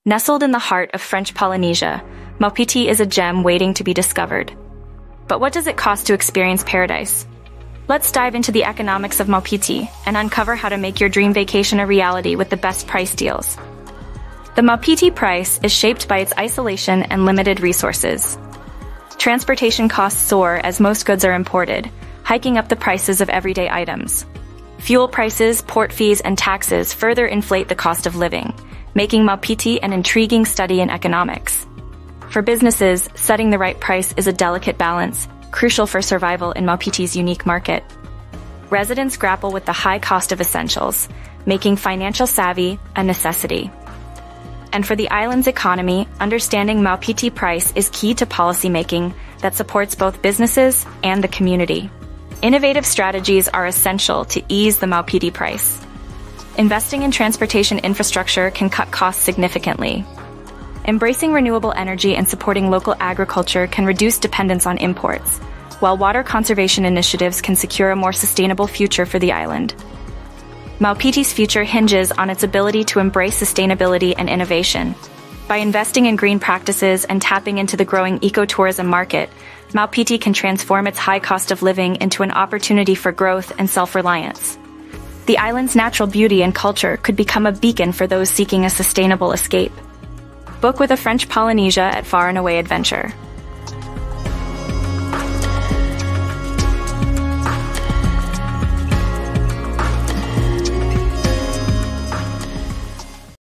Nestled in the heart of French Polynesia, Maupiti is a gem waiting to be discovered. But what does it cost to experience paradise? Let's dive into the economics of Maupiti and uncover how to make your dream vacation a reality with the best price deals. The Maupiti price is shaped by its isolation and limited resources. Transportation costs soar as most goods are imported, hiking up the prices of everyday items. Fuel prices, port fees, and taxes further inflate the cost of living, making Maupiti an intriguing study in economics. For businesses, setting the right price is a delicate balance, crucial for survival in Maupiti's unique market. Residents grapple with the high cost of essentials, making financial savvy a necessity. And for the island's economy, understanding Maupiti price is key to policymaking that supports both businesses and the community. Innovative strategies are essential to ease the Maupiti price. Investing in transportation infrastructure can cut costs significantly. Embracing renewable energy and supporting local agriculture can reduce dependence on imports, while water conservation initiatives can secure a more sustainable future for the island. Maupiti's future hinges on its ability to embrace sustainability and innovation. By investing in green practices and tapping into the growing ecotourism market, Maupiti can transform its high cost of living into an opportunity for growth and self-reliance. The island's natural beauty and culture could become a beacon for those seeking a sustainable escape. Book with a French Polynesia at Far and Away Adventure.